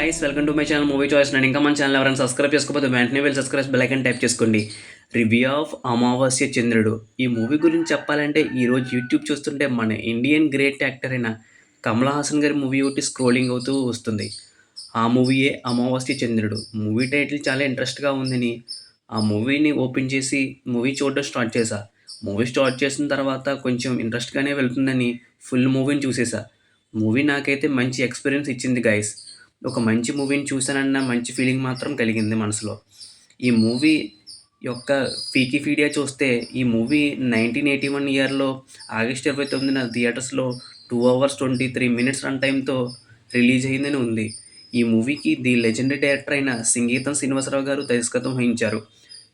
Guys welcome to my channel movie choice. నేను ఇంకా మన ఛానల్ ఎవరైనా సబ్స్క్రైబ్ చేసుకోకపోతే వెంటనే వెళ్ళి సబ్స్క్రైబ్ బెల్ ఐకాన్ టైప్ చేసుకోండి. రివ్యూ ఆఫ్ అమావాస్య చంద్రుడు. ఈ మూవీ గురించి చెప్పాలంటే ఈరోజు యూట్యూబ్ చూస్తుంటే మన ఇండియన్ గ్రేట్ యాక్టర్ అయిన కమల్ హాసన్ గారి మూవీ ఒకటి స్క్రోలింగ్ అవుతూ వస్తుంది. ఆ మూవీయే అమావాస్య చంద్రుడు. మూవీ టైటిల్ చాలా ఇంట్రెస్ట్గా ఉందని ఆ మూవీని ఓపెన్ చేసి మూవీ చూడడం స్టార్ట్ చేశా. మూవీ స్టార్ట్ చేసిన తర్వాత కొంచెం ఇంట్రెస్ట్గానే వెళ్తుందని ఫుల్ మూవీని చూసేసా. మూవీ నాకైతే మంచి ఎక్స్పీరియన్స్ ఇచ్చింది గైస్. ఒక మంచి మూవీని చూశానన్న మంచి ఫీలింగ్ మాత్రం కలిగింది మనసులో. ఈ మూవీ యొక్క వికీపీడియా చూస్తే ఈ మూవీ 1981 ఇయర్‌లో ఆగస్టు 29న థియేటర్స్‌లో 2 అవర్స్ 23 మినిట్స్ రన్ టైమ్‌తో రిలీజ్ అయిందని ఉంది. ఈ మూవీకి ది లెజెండరీ డైరెక్టర్ అయిన సింగీతం శ్రీనివాసరావు గారు దర్శకత్వం వహించారు.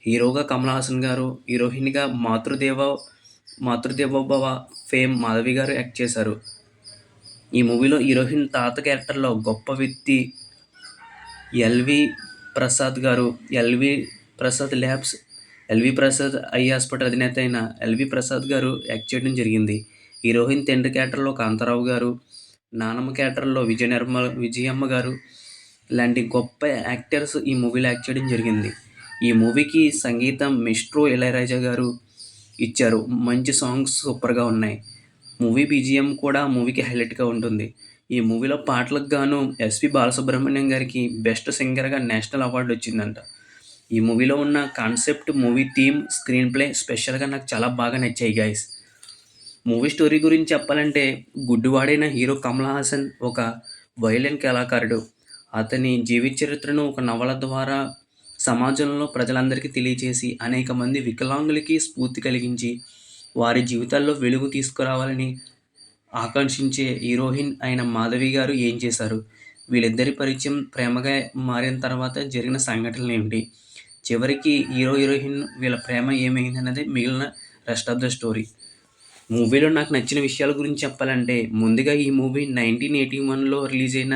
హీరోగా కమల్ హాసన్ గారు, హీరోయిన్‌గా మాతృదేవోభవ ఫేమ్ మాధవి గారు యాక్ట్ చేశారు. ఈ మూవీలో హీరోయిన్ తాత క్యారెక్టర్లో గొప్ప వ్యక్తి ఎల్వి ప్రసాద్ గారు, ఎల్వి ప్రసాద్ ఐ హాస్పిటల్ అధినేత అయిన ఎల్వి ప్రసాద్ గారు యాక్ట్ చేయడం జరిగింది. హీరోయిన్ తండ్రి క్యారెక్టర్లో కాంతారావు గారు, నానమ్మ క్యారెక్టర్లో విజయమ్మ గారు లాంటి గొప్ప యాక్టర్స్ ఈ మూవీలో యాక్ట్ చేయడం జరిగింది. ఈ మూవీకి సంగీతం మిస్ట్రో ఇళయరాజా గారు ఇచ్చారు. మంచి సాంగ్స్ సూపర్గా ఉన్నాయి. మూవీ బీజిఎం కూడా మూవీకి హైలైట్గా ఉంటుంది. ఈ మూవీలో పాటలకు గాను ఎస్పి బాలసుబ్రహ్మణ్యం గారికి బెస్ట్ సింగర్గా నేషనల్ అవార్డు వచ్చిందంట. ఈ మూవీలో ఉన్న concept, movie theme, screen play స్పెషల్గా నాకు చాలా బాగా నచ్చాయి గైస్. మూవీ స్టోరీ గురించి చెప్పాలంటే గుడ్డివాడైన హీరో కమల్ హాసన్ ఒక వయలిన్ కళాకారుడు. అతని జీవిత చరిత్రను ఒక నవల ద్వారా సమాజంలో ప్రజలందరికీ తెలియచేసి అనేక మంది వికలాంగులకి స్ఫూర్తి కలిగించి వారి జీవితాల్లో వెలుగు తీసుకురావాలని ఆకాంక్షించే హీరోయిన్ అయిన మాధవి గారు ఏం చేశారు, వీళ్ళిద్దరి పరిచయం ప్రేమగా మారిన తర్వాత జరిగిన సంఘటనలు ఏమిటి, చివరికి హీరోయిన్ వీళ్ళ ప్రేమ ఏమైంది అన్నది మిగిలిన రెస్ట్ ఆఫ్ ద స్టోరీ. మూవీలో నాకు నచ్చిన విషయాల గురించి చెప్పాలంటే ముందుగా ఈ మూవీ 1981లో రిలీజ్ అయిన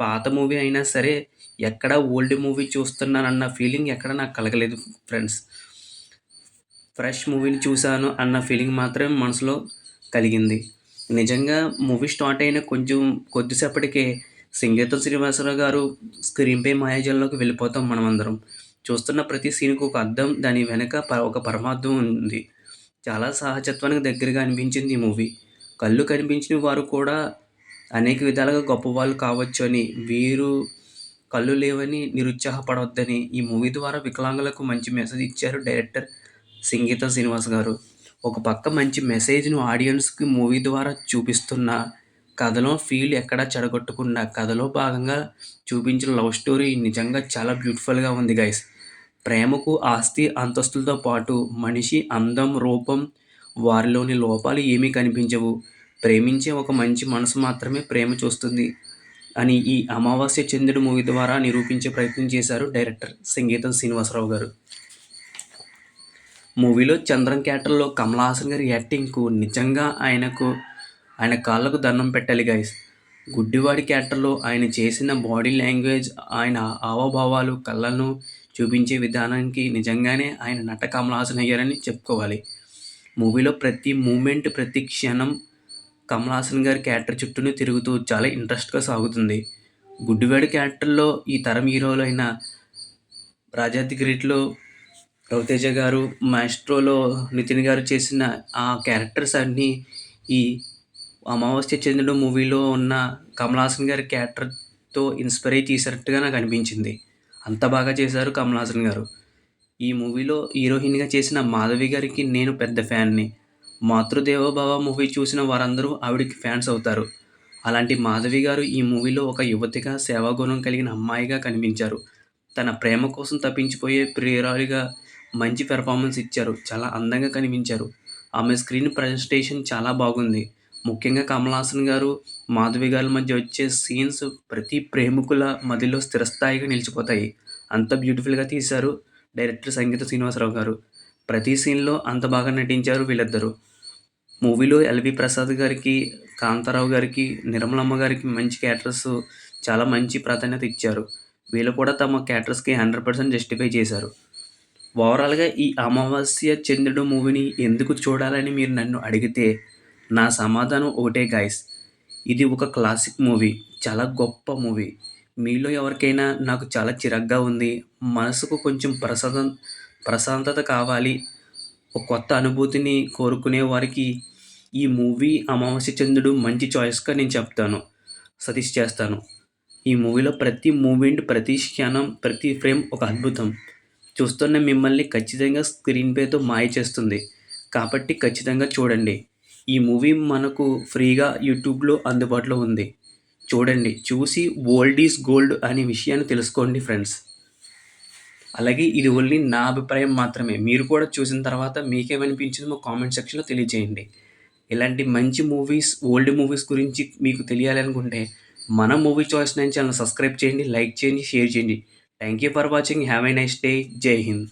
పాత మూవీ అయినా సరే ఎక్కడ ఓల్డ్ మూవీ చూస్తున్నానన్న ఫీలింగ్ ఎక్కడ నాకు కలగలేదు ఫ్రెండ్స్. ఫ్రెష్ మూవీని చూశాను అన్న ఫీలింగ్ మాత్రమే మనసులో కలిగింది. నిజంగా మూవీ స్టార్ట్ అయిన కొద్దిసేపటికే సంగీతం శ్రీనివాసరావు గారు స్క్రీన్ పై మాయాజాలంలోకి వెళ్ళిపోతాం మనమందరం. చూస్తున్న ప్రతి సీన్‌కి ఒక అర్థం, దాని వెనక ఒక పరమార్థం ఉంది. చాలా సహజత్వానికి దగ్గరగా అనిపించింది ఈ మూవీ. కళ్ళు కనిపించని వారు కూడా అనేక విధాలుగా గొప్పవాళ్ళు కావచ్చు అని, వీరు కళ్ళు లేవని నిరుత్సాహపడొద్దని ఈ మూవీ ద్వారా వికలాంగులకు మంచి మెసేజ్ ఇచ్చారు డైరెక్టర్ సంగీతం శ్రీనివాస్ గారు. ఒక పక్క మంచి మెసేజ్‌ను ఆడియన్స్‌కి మూవీ ద్వారా చూపిస్తున్న, కథలో ఫీల్ ఎక్కడా చెడగొట్టకుండా కథలో భాగంగా చూపించిన లవ్ స్టోరీ నిజంగా చాలా బ్యూటిఫుల్‌గా ఉంది గైస్. ప్రేమకు ఆస్తి అంతస్తులతో పాటు మనిషి అందం, రూపం, వారిలోని లోపాలు ఏమీ కనిపించవు. ప్రేమించే ఒక మంచి మనసు మాత్రమే ప్రేమ చూస్తుంది అని ఈ అమావాస్య చంద్రుడు మూవీ ద్వారా నిరూపించే ప్రయత్నం చేశారు డైరెక్టర్ సంగీతం శ్రీనివాసరావు గారు. మూవీలో చంద్రం క్యారెక్టర్లో కమల్ హాసన్ గారి యాక్టింగ్‌కు నిజంగా ఆయన కాళ్ళకు దండం పెట్టాలి గైస్. గుడ్డివాడి క్యారెక్టర్లో ఆయన చేసిన బాడీ లాంగ్వేజ్, ఆయన హావభావాలు, కళ్ళను చూపించే విధానానికి నిజంగానే ఆయన నట కమల్ హాసన్ అయ్యారని చెప్పుకోవాలి. మూవీలో ప్రతి మూమెంట్, ప్రతి క్షణం కమల్ హాసన్ గారి క్యారెక్టర్ చుట్టూనే తిరుగుతూ చాలా ఇంట్రెస్ట్‌గా సాగుతుంది. గుడ్డివాడి క్యారెక్టర్లో ఈ తరం హీరోలైన రాజా ది గ్రేట్‌లో రవితేజ గారు, మాస్ట్రోలో నితిన్ గారు చేసిన ఆ క్యారెక్టర్స్ అన్నీ ఈ అమావాస్య చంద్రుడు మూవీలో ఉన్న కమల్ హాసన్ గారి క్యారెక్టర్‌తో ఇన్స్పైర్ అయ్యి తీసినట్టుగా నాకు అనిపించింది. అంత బాగా చేశారు కమల్ హాసన్ గారు. ఈ మూవీలో హీరోయిన్‌గా చేసిన మాధవి గారికి నేను పెద్ద ఫ్యాన్‌ని. మాతృదేవోభవ మూవీ చూసిన వారందరూ ఆవిడకి ఫ్యాన్స్ అవుతారు. అలాంటి మాధవి గారు ఈ మూవీలో ఒక యువతిగా, సేవాగుణం కలిగిన అమ్మాయిగా కనిపించారు. తన ప్రేమ కోసం తప్పించిపోయే ప్రియురాలిగా మంచి పెర్ఫార్మెన్స్ ఇచ్చారు. చాలా అందంగా కనిపించారు. ఆమె స్క్రీన్ ప్రజెంటేషన్ చాలా బాగుంది. ముఖ్యంగా కమల్ హాసన్ గారు, మాధవి గారి మధ్య వచ్చే సీన్స్ ప్రతి ప్రేమికుల మదిలో స్థిరస్థాయిగా నిలిచిపోతాయి. అంత బ్యూటిఫుల్‌గా తీశారు డైరెక్టర్ సంగీత శ్రీనివాసరావు గారు. ప్రతి సీన్‌లో అంత బాగా నటించారు వీళ్ళిద్దరూ. మూవీలో ఎల్వి ప్రసాద్ గారికి, కాంతారావు గారికి, నిర్మలమ్మ గారికి మంచి క్యారెక్టర్స్ చాలా మంచి ప్రాధాన్యత ఇచ్చారు. వీళ్ళు కూడా తమ క్యారెక్టర్స్‌కి 100% జస్టిఫై చేశారు. ఓవరాల్‌గా ఈ అమావాస్య చంద్రుడు మూవీని ఎందుకు చూడాలని మీరు నన్ను అడిగితే నా సమాధానం ఒకటే గైస్. ఇది ఒక క్లాసిక్ మూవీ. చాలా గొప్ప మూవీ. మీలో ఎవరికైనా నాకు చాలా చిరాకుగా ఉంది, మనసుకు కొంచెం ప్రశాంతత కావాలి, ఒక కొత్త అనుభూతిని కోరుకునే వారికి ఈ మూవీ 'అమావాస్య చంద్రుడు' మంచి చాయిస్‌గా నేను చెప్తాను. సజెస్ట్ చేస్తాను. ఈ మూవీలో ప్రతి మూమెంట్, ప్రతి క్షణం, ప్రతి ఫ్రేమ్ ఒక అద్భుతం. చూస్తున్న మిమ్మల్ని ఖచ్చితంగా స్క్రీన్ ప్లేతో మాయ చేస్తుంది. కాబట్టి ఖచ్చితంగా చూడండి. ఈ మూవీ మనకు ఫ్రీగా యూట్యూబ్‌లో అందుబాటులో ఉంది. చూడండి. చూసి ఓల్డ్ ఈజ్ గోల్డ్ అనే విషయాన్ని తెలుసుకోండి ఫ్రెండ్స్. అలాగే ఇది ఓన్లీ నా అభిప్రాయం మాత్రమే. మీరు కూడా చూసిన తర్వాత మీకేమనిపించిందో కామెంట్ సెక్షన్‌లో తెలియజేయండి. ఇలాంటి మంచి మూవీస్, ఓల్డ్ మూవీస్ గురించి మీకు తెలియాలనుకుంటే మన మూవీ చాయిస్ 9 ఛానెల్ సబ్స్క్రైబ్ చేయండి, లైక్ చేయండి, షేర్ చేయండి. Thank you for watching. Have a nice day. జై హింద్.